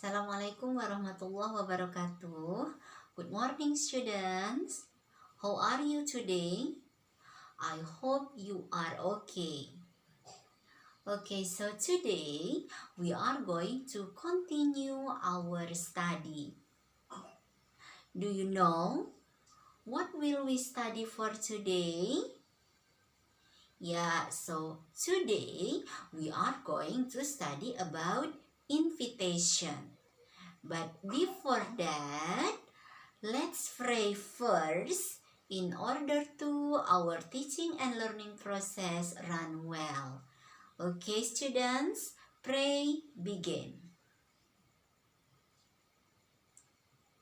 Assalamualaikum warahmatullahi wabarakatuh. Good morning, students. How are you today? I hope you are okay. Okay, so today we are going to continue our study. Do you know what will we study for today? Yeah, so today we are going to study about invitation. But before that, let's pray first in order to our teaching and learning process run well. Okay, students, pray, begin.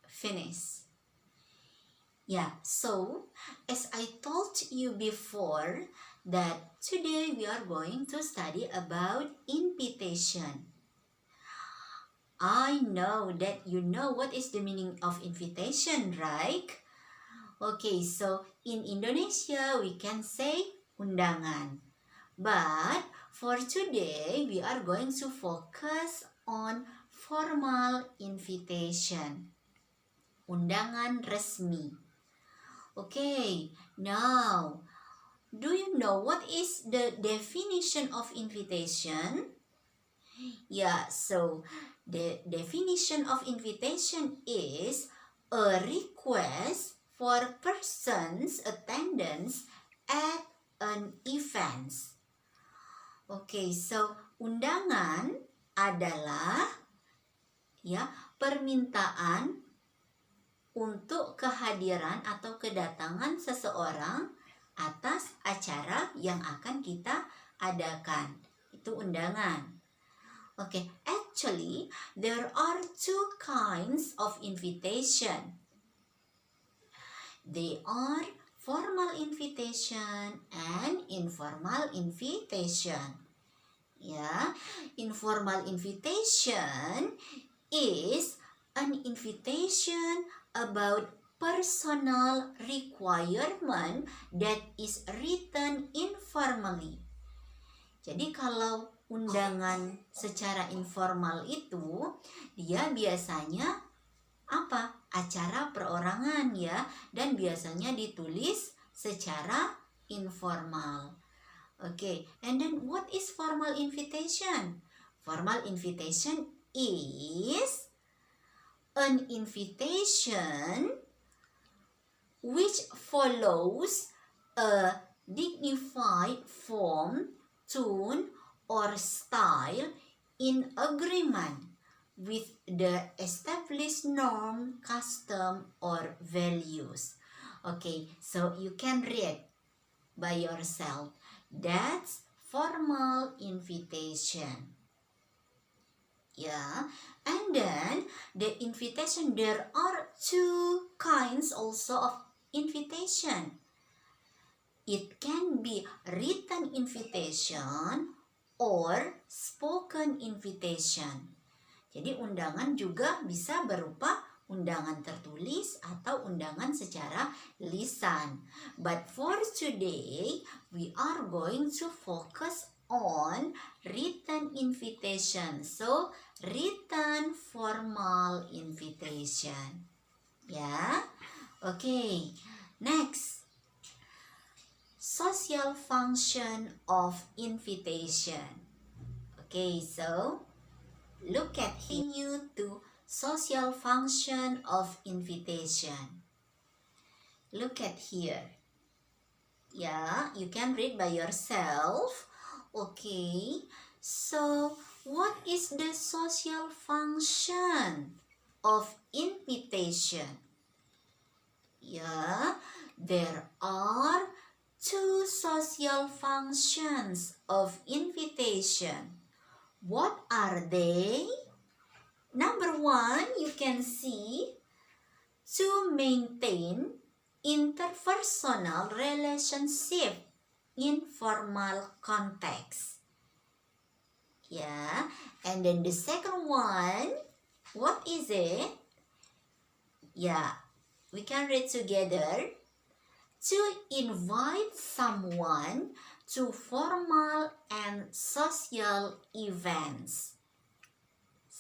Finish. Yeah, so as I told you before that today we are going to study about invitation. I know that you know what is the meaning of invitation, right? Okay, so in Indonesia we can say undangan. But for today we are going to focus on formal invitation. Undangan resmi. Okay, now do you know what is the definition of invitation? Yeah, so the definition of invitation is a request for persons' attendance at an event. Okay, so undangan adalah permintaan untuk kehadiran atau kedatangan seseorang atas acara yang akan kita adakan. Itu undangan. Okay, actually, there are two kinds of invitation. They are formal invitation and informal invitation. Yeah, informal invitation is an invitation about personal requirement that is written informally. Jadi kalau undangan secara informal itu dia biasanya acara perorangan ya, dan biasanya ditulis secara informal. Okay, and then what is formal invitation? Formal invitation is an invitation which follows a dignified form, tone, or style in agreement with the established norm, custom, or values. Okay, so you can read by yourself. That's formal invitation. Yeah, and then the invitation, there are two kinds also of invitation. It can be written invitation or spoken invitation. Jadi undangan juga bisa berupa undangan tertulis atau undangan secara lisan. But for today, we are going to focus on written invitation. So, written formal invitation. Ya. Okay. Next. Social function of invitation. Okay, so look at here to social function of invitation. Look at here. Yeah, you can read by yourself. Okay, so what is the social function of invitation? Yeah, there are two social functions of invitation. What are they? Number one, you can see to maintain interpersonal relationship in formal context. Yeah, and then the second one, what is it? Yeah, we can read together. To invite someone to formal and social events.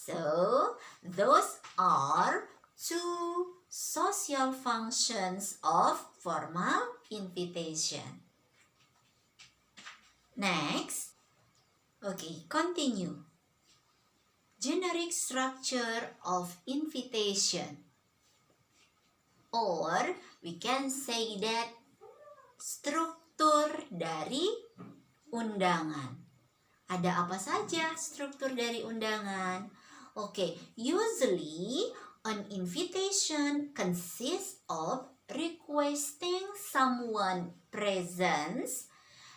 So, those are two social functions of formal invitation. Next, okay, continue. Generic structure of invitation. Or we can say that struktur dari undangan. Ada apa saja struktur dari undangan? Okay, usually an invitation consists of requesting someone presence,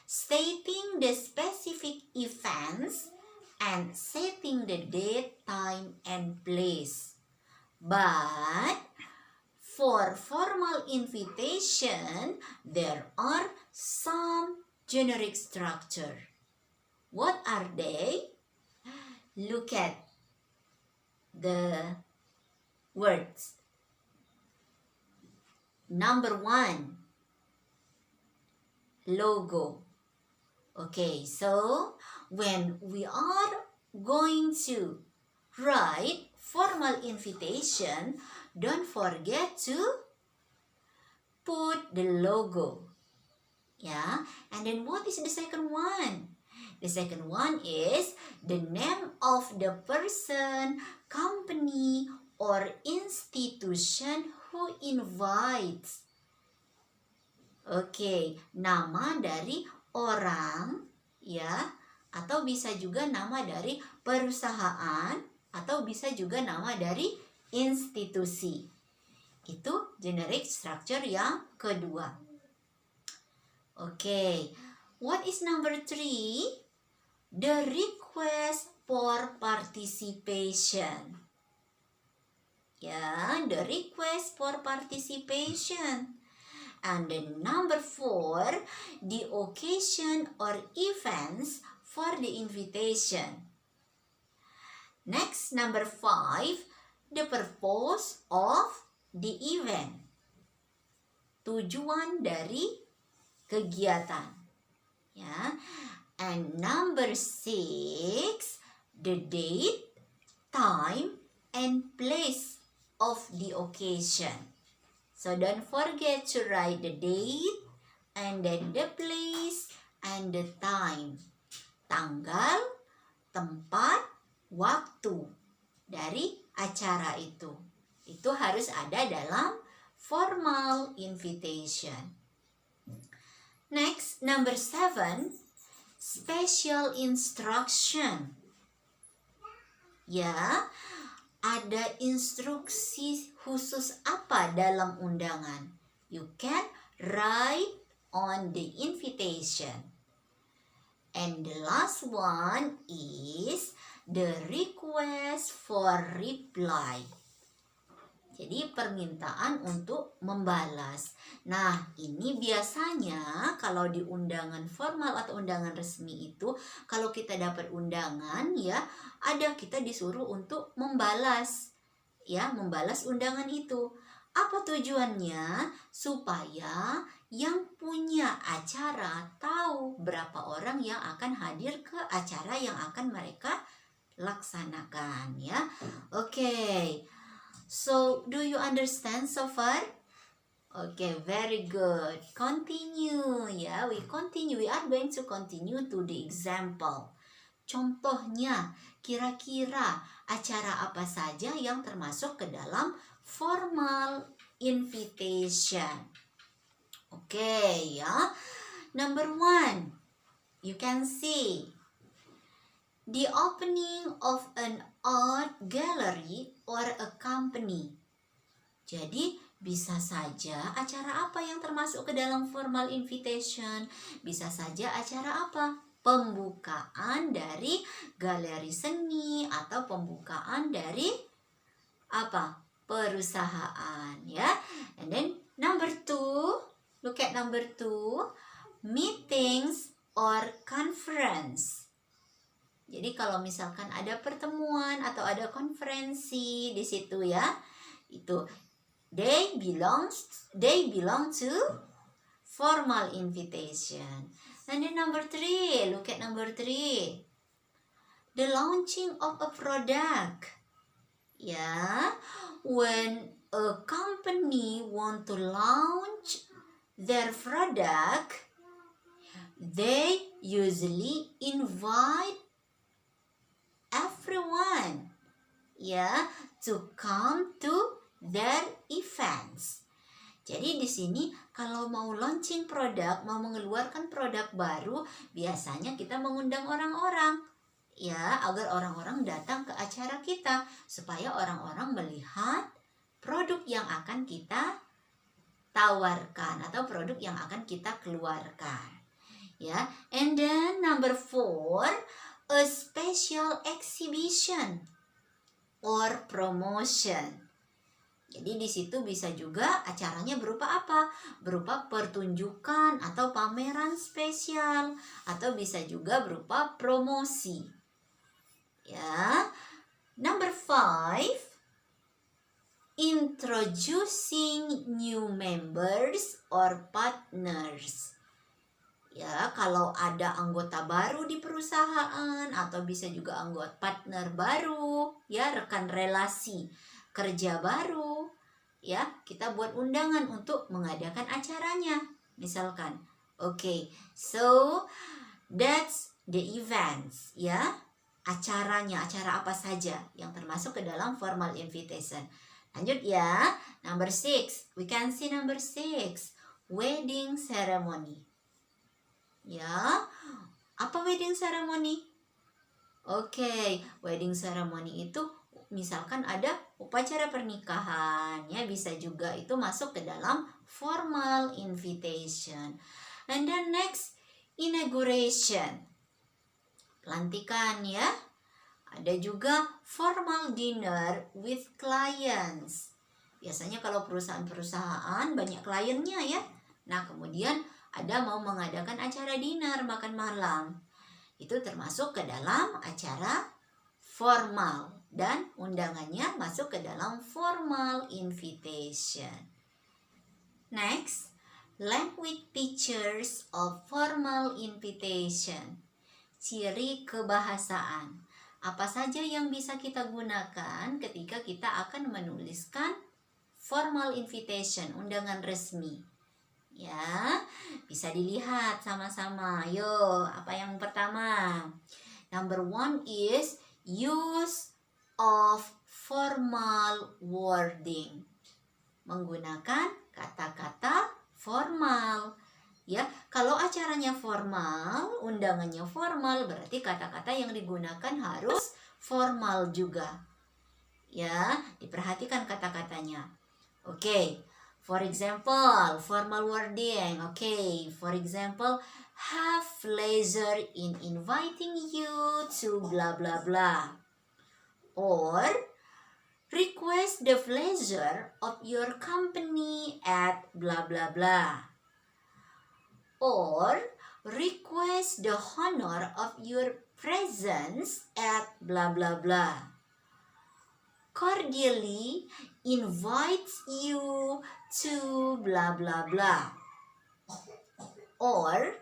stating the specific events, and setting the date, time, and place. But for formal invitation, there are some generic structure. What are they? Look at the words. Number 1, logo. Okay, so when we are going to write formal invitation, don't forget to put the logo. Yeah, and then what is the second one? The second one is the name of the person, company, or institution who invites. Okay, nama dari orang, ya, atau bisa juga nama dari perusahaan, atau bisa juga nama dari institusi. Itu generic structure yang kedua. Okay, what is number 3? The request for participation. Ya, the request for participation. And then number 4, the occasion or events for the invitation. Next, number 5, the purpose of the event. Tujuan dari kegiatan. Ya. And number 6, the date, time, and place of the occasion. So don't forget to write the date, and then the place, and the time. Tanggal, tempat, waktu dari acara itu. Itu harus ada dalam formal invitation. Next, number 7, special instruction. Ya, ada instruksi khusus apa dalam undangan? You can write on the invitation. And the last one is the request for reply. Jadi permintaan untuk membalas. Nah, ini biasanya kalau di undangan formal atau undangan resmi itu, kalau kita dapat undangan ya, ada kita disuruh untuk membalas. Ya, membalas undangan itu. Apa tujuannya? Supaya yang punya acara tahu berapa orang yang akan hadir ke acara yang akan mereka laksanakan ya. Okay. So, do you understand so far? Okay, very good. Continue ya, we continue. We are going to continue to the example. Contohnya, kira-kira acara apa saja yang termasuk ke dalam formal invitation? Okay ya. Number 1, you can see the opening of an art gallery or a company. Jadi bisa saja acara apa yang termasuk ke dalam formal invitation. Bisa saja acara apa? Pembukaan dari galeri seni atau pembukaan dari apa? Perusahaan ya. And then number 2, look at number 2, meetings or conference. Jadi kalau misalkan ada pertemuan atau ada konferensi di situ ya, itu they belong to formal invitation. And then number 3, look at number 3. The launching of a product. Ya, when a company want to launch their product, they usually invite everyone, ya, to come to their events. Jadi di sini kalau mau launching produk, mau mengeluarkan produk baru, biasanya kita mengundang orang-orang, ya, agar orang-orang datang ke acara kita supaya orang-orang melihat produk yang akan kita tawarkan atau produk yang akan kita keluarkan. Ya, and then number 4, a special exhibition or promotion. Jadi di situ bisa juga acaranya berupa apa? Berupa pertunjukan atau pameran spesial, atau bisa juga berupa promosi. Ya. Number 5, introducing new members or partners. Ya, kalau ada anggota baru di perusahaan atau bisa juga anggota partner baru, ya, rekan relasi kerja baru, ya, kita buat undangan untuk mengadakan acaranya. Misalkan, okay, so that's the events, ya. Acaranya, acara apa saja yang termasuk ke dalam formal invitation. Lanjut ya, number 6, we can see number 6, wedding ceremony. Ya, apa wedding ceremony? Oke, wedding ceremony itu misalkan ada upacara pernikahan, ya, bisa juga itu masuk ke dalam formal invitation. And then next, inauguration, pelantikan, ya. Ada juga formal dinner with clients. Biasanya kalau perusahaan-perusahaan banyak kliennya, ya. Nah, kemudian ada mau mengadakan acara dinner, makan malam. Itu termasuk ke dalam acara formal dan undangannya masuk ke dalam formal invitation. Next, language features of formal invitation. Ciri kebahasaan. Apa saja yang bisa kita gunakan ketika kita akan menuliskan formal invitation, undangan resmi. Ya, bisa dilihat sama-sama. Yo, apa yang pertama? Number 1 is use of formal wording. Menggunakan kata-kata formal. Ya, kalau acaranya formal, undangannya formal, berarti kata-kata yang digunakan harus formal juga. Ya, diperhatikan kata-katanya. Oke. For example, formal wording. Okay, for example, have pleasure in inviting you to blah blah blah. Or request the pleasure of your company at blah blah blah. Or request the honor of your presence at blah blah blah. Cordially invites you to blah blah blah, or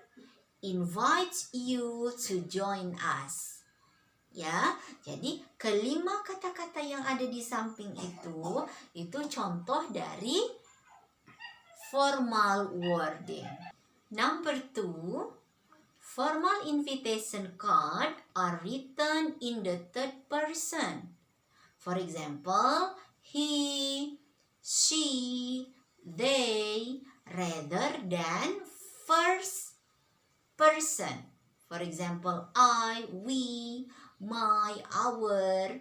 invites you to join us. Ya, jadi kelima kata-kata yang ada di samping itu contoh dari formal wording. Number 2, formal invitation card are written in the third person. For example, he, she, they, rather than first person. For example, I, we, my, our.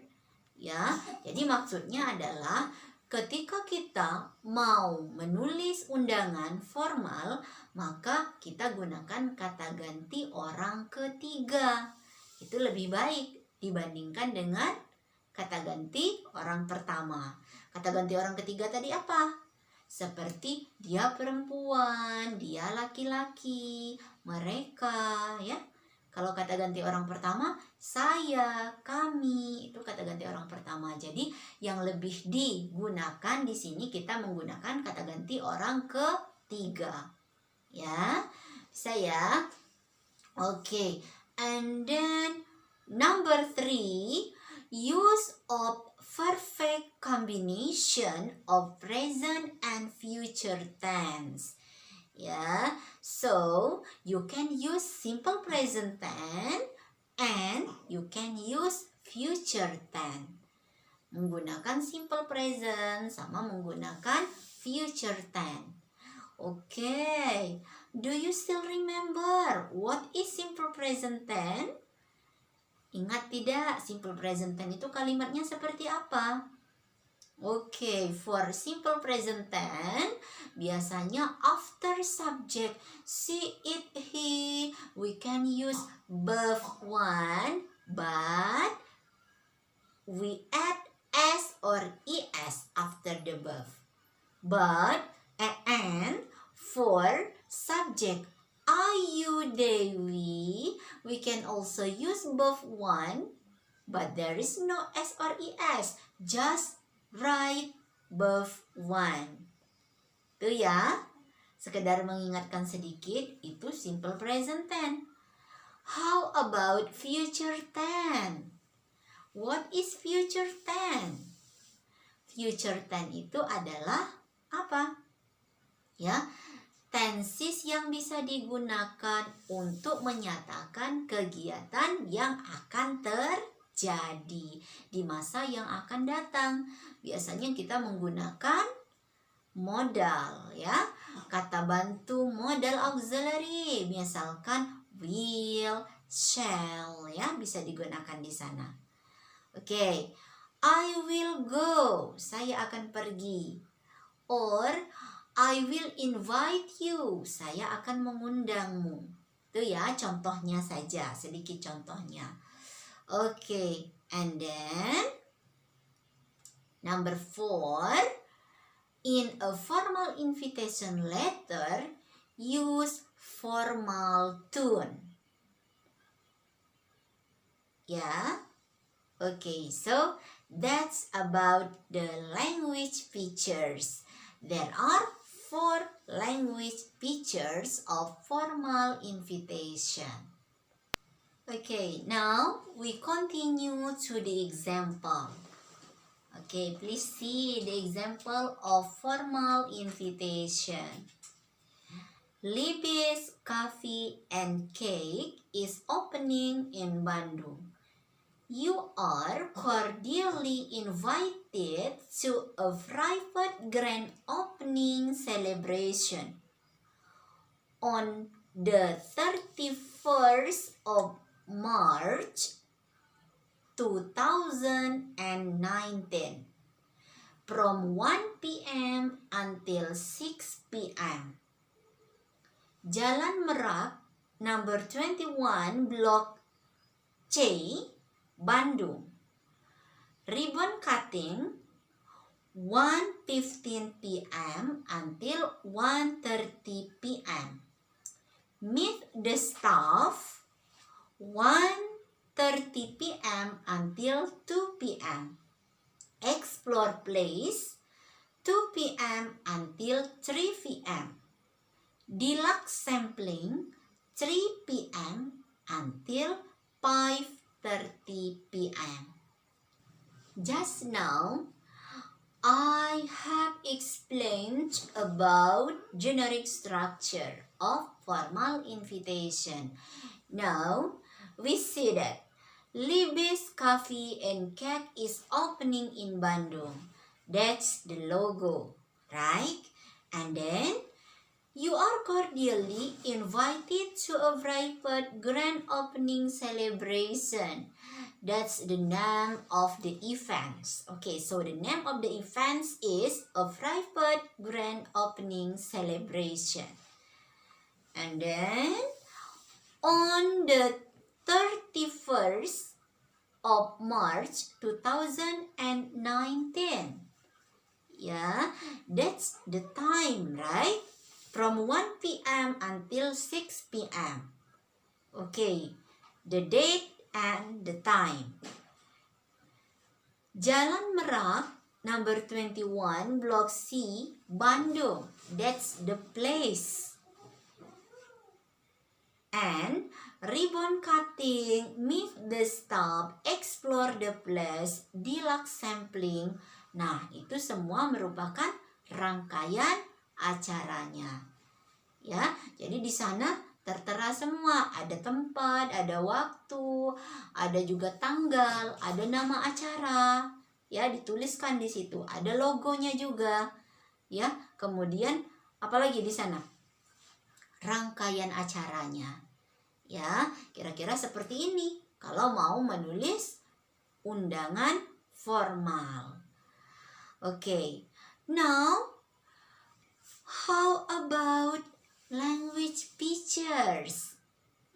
Ya, jadi maksudnya adalah ketika kita mau menulis undangan formal, maka kita gunakan kata ganti orang ketiga. Itu lebih baik dibandingkan dengan kata ganti orang pertama. Kata ganti orang ketiga tadi apa? Seperti dia perempuan, dia laki-laki, mereka, ya. Kalau kata ganti orang pertama, saya, kami, itu kata ganti orang pertama. Jadi yang lebih digunakan di sini kita menggunakan kata ganti orang ketiga. Ya, bisa ya? Oke. And then number 3, use of perfect combination of present and future tense. Ya, so you can use simple present tense and you can use future tense. Menggunakan simple present sama menggunakan future tense. Okay, do you still remember what is simple present tense? Ingat tidak, simple present tense itu kalimatnya seperti apa? Okay, for simple present tense, biasanya after subject she, it, he, we can use verb one, but we add s or es after the verb. But and for subject are you, Dewi, we can also use verb one, but there is no s or es, just write verb one. Tuh ya, sekedar mengingatkan sedikit, itu simple present tense. How about future tense? What is future tense? Future tense itu adalah apa? Ya, tenses yang bisa digunakan untuk menyatakan kegiatan yang akan terjadi di masa yang akan datang. Biasanya kita menggunakan modal, ya, kata bantu modal auxiliary, misalkan will, shall, ya, bisa digunakan di sana. Oke, I will go, saya akan pergi. Or I will invite you, saya akan mengundangmu. Itu ya contohnya saja, sedikit contohnya. Oke, and then number 4, in a formal invitation letter, use formal tone. Ya, okay, so that's about the language features. There are 4 language features of formal invitation. Okay, now we continue to the example. Okay, please see the example of formal invitation. Libby's Coffee and Cake is opening in Bandung. You are cordially invited to a private grand opening celebration on the 31st of March 2019 from 1 p.m. until 6 p.m. Jalan Merak, number 21, Blok C, Bandung. Ribbon cutting 1:15 p.m. until 1:30 p.m. Meet the staff 1:30 p.m. until 2 p.m. Explore place 2 p.m. until 3 p.m. Deluxe sampling 3 p.m. until 5:30 p.m. Just now, I have explained about generic structure of formal invitation. Now, we see that Libby's Coffee and Cake is opening in Bandung. That's the logo, right? And then, you are cordially invited to a private grand opening celebration. That's the name of the events. Okay, so the name of the events is a private grand opening celebration. And then, on the 31st of March 2019. Yeah, that's the time, right? From 1 p.m. until 6 p.m. Okay, the date and the time. Jalan Merak, number 21, Block C, Bandung. That's the place. And ribbon cutting, meet the staff, explore the place, deluxe sampling. Nah, itu semua merupakan rangkaian acaranya. Ya, jadi di sana tertera semua, ada tempat, ada waktu, ada juga tanggal, ada nama acara. Ya, dituliskan di situ, ada logonya juga. Ya, kemudian apalagi di sana? Rangkaian acaranya. Ya, kira-kira seperti ini kalau mau menulis undangan formal. Oke. Now, how about language pictures?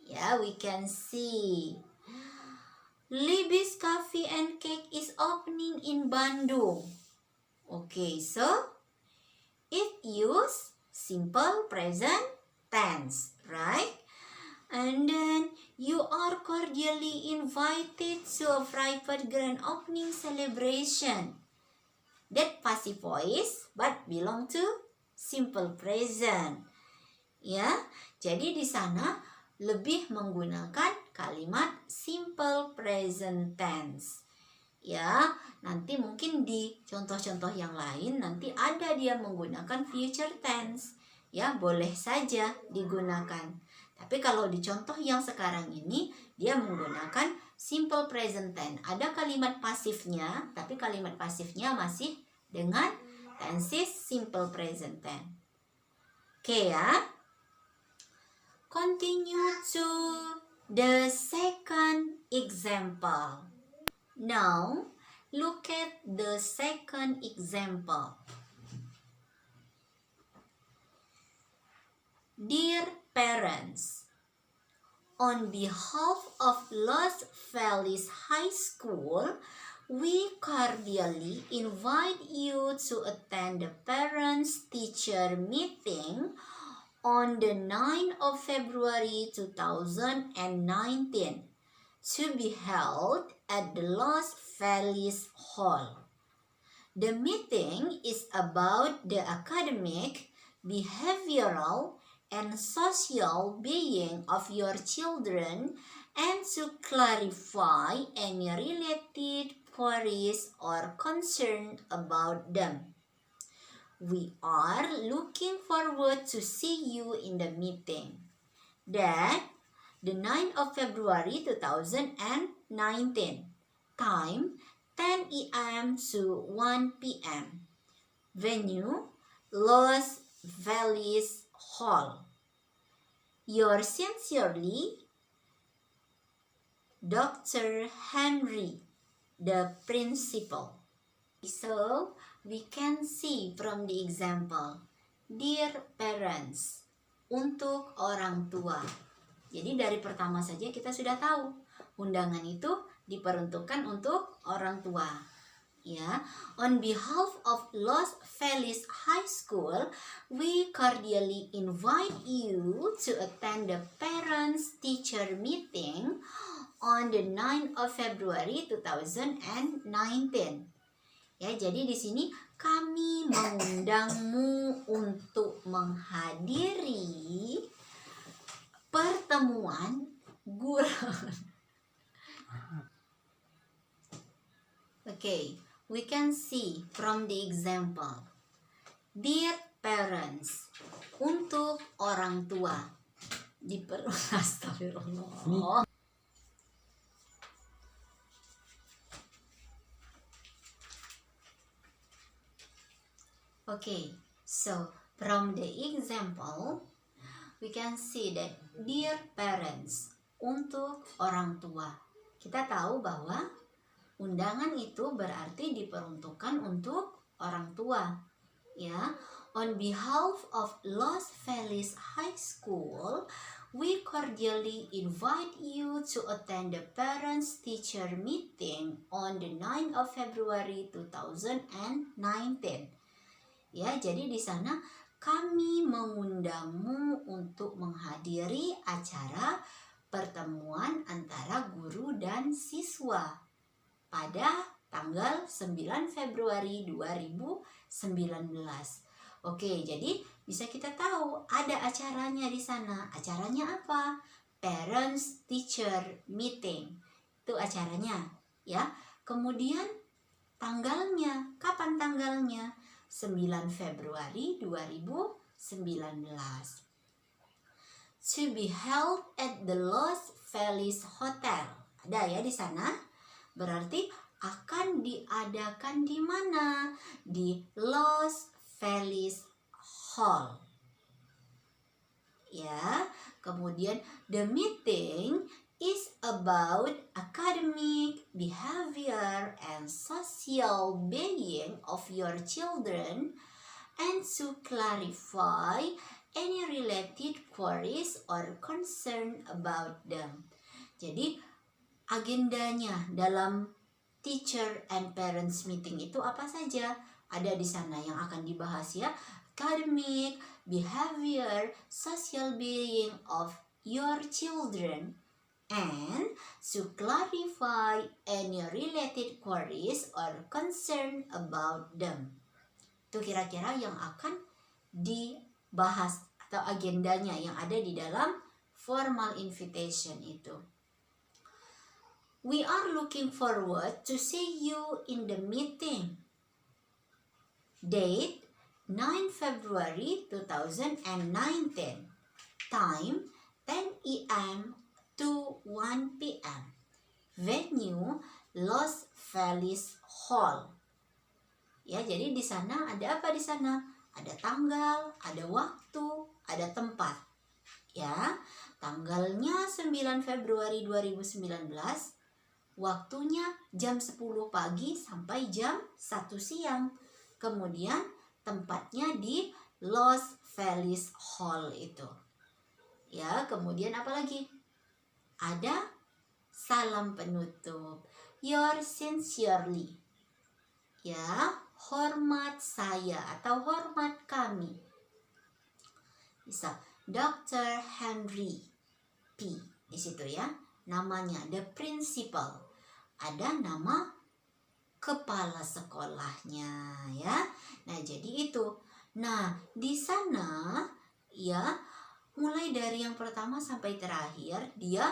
Yeah, we can see Libby's Coffee and Cake is opening in Bandung. Okay, so it use simple present tense, right? And then you are cordially invited to a private grand opening celebration. That passive voice but belong to simple present. Ya, jadi di sana lebih menggunakan kalimat simple present tense. Ya, nanti mungkin di contoh-contoh yang lain nanti ada dia menggunakan future tense. Ya, boleh saja digunakan. Tapi kalau di contoh yang sekarang ini dia menggunakan simple present tense. Ada kalimat pasifnya, tapi kalimat pasifnya masih dengan tenses simple present tense. Oke ya. Continue to the second example. Now, look at the second example. Dear parents, on behalf of Los Feliz High School, we cordially invite you to attend the parents-teacher meeting on the 9th of February 2019 to be held at the Los Feliz Hall. The meeting is about the academic, behavioral, and social being of your children and to clarify any related queries or concern about them. We are looking forward to see you in the meeting. That the 9th of February 2019. Time 10 a.m. to 1 p.m. Venue Los Feliz Hall. Yours sincerely, Dr. Henry, the principal. So, we can see from the example, dear parents, untuk orang tua. Jadi dari pertama saja kita sudah tahu, undangan itu diperuntukkan untuk orang tua. Ya, on behalf of Los Feliz High School, we cordially invite you to attend the parents-teacher meeting on the 9th of February 2019. Ya, jadi di sini kami mengundangmu untuk menghadiri pertemuan guru. Okay, we can see from the example. Dear parents, untuk orang tua. Astagfirullah. Okay, so from the example, we can see that dear parents, untuk orang tua. Kita tahu bahwa undangan itu berarti diperuntukkan untuk orang tua. Ya, on behalf of Los Feliz High School, we cordially invite you to attend the parents-teacher meeting on the 9th of February 2019. Ya, jadi di sana kami mengundangmu untuk menghadiri acara pertemuan antara guru dan siswa pada tanggal 9 Februari 2019. Oke, jadi bisa kita tahu ada acaranya di sana. Acaranya apa? parents teacher meeting. Itu acaranya, ya. Kemudian tanggalnya, kapan tanggalnya? 9 Februari 2019. To be held at the Los Feliz Hotel. Ada ya di sana? Berarti akan diadakan di mana? Di Los Feliz Hall. Ya, kemudian the meeting is about academic, behavior, and social being of your children, and to clarify any related queries or concern about them. Jadi agendanya dalam teacher and parents meeting itu apa saja? Ada di sana yang akan dibahas ya. Academic, behavior, social being of your children, and to clarify any related queries or concern about them. Itu kira-kira yang akan dibahas atau agendanya yang ada di dalam formal invitation itu. We are looking forward to see you in the meeting. Date 9 February 2019. Time 10 a.m. to 1 p.m. Venue Los Feliz Hall. Ya, jadi di sana ada apa di sana? Ada tanggal, ada waktu, ada tempat. Ya, tanggalnya 9 Februari 2019. Waktunya jam 10 pagi sampai jam 1 siang. Kemudian tempatnya di Los Feliz Hall itu. Ya, kemudian apa lagi? Ada salam penutup. Yours sincerely. Ya, hormat saya atau hormat kami. Bisa Dr. Henry P. Di situ ya. Namanya the principal. Ada nama kepala sekolahnya ya. Nah, jadi itu. Nah, di sana ya mulai dari yang pertama sampai terakhir dia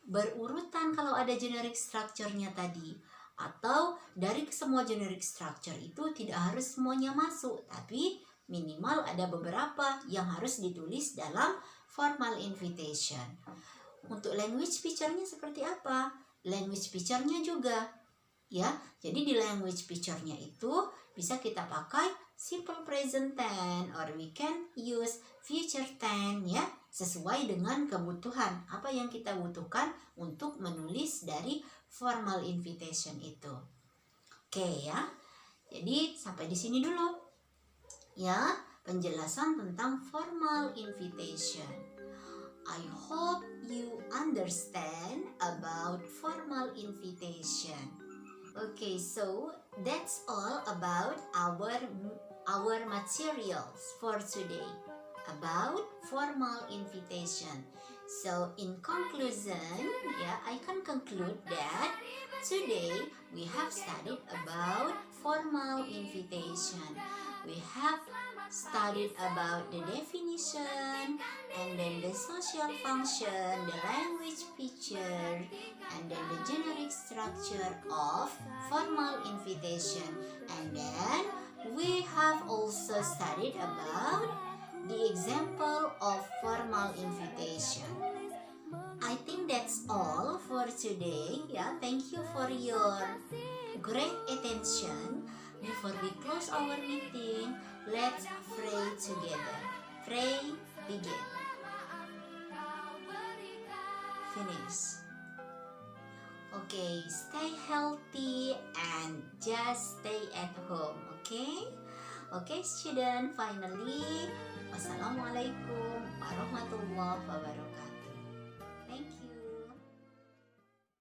berurutan kalau ada generic structure-nya tadi. Atau dari semua generic structure itu tidak harus semuanya masuk, tapi minimal ada beberapa yang harus ditulis dalam formal invitation. Untuk language picture-nya seperti apa? Language picture-nya juga ya. Jadi di language picture-nya itu bisa kita pakai simple present tense or we can use future tense ya, sesuai dengan kebutuhan apa yang kita butuhkan untuk menulis dari formal invitation itu. Oke ya. Jadi sampai di sini dulu ya penjelasan tentang formal invitation. I hope you understand about formal invitation. Okay, so that's all about our materials for today about formal invitation. So in conclusion, I can conclude that today we have studied about formal invitation. We have studied about the definition, and then the social function, the language picture, and then the generic structure of formal invitation. And then we have also studied about the example of formal invitation. I think that's all for today. Thank you for your great attention. Before we close our meeting, let's pray together. Pray, begin. Finish. Okay, stay healthy and just stay at home, okay? Okay, student, finally, wassalamualaikum warahmatullahi wabarakatuh.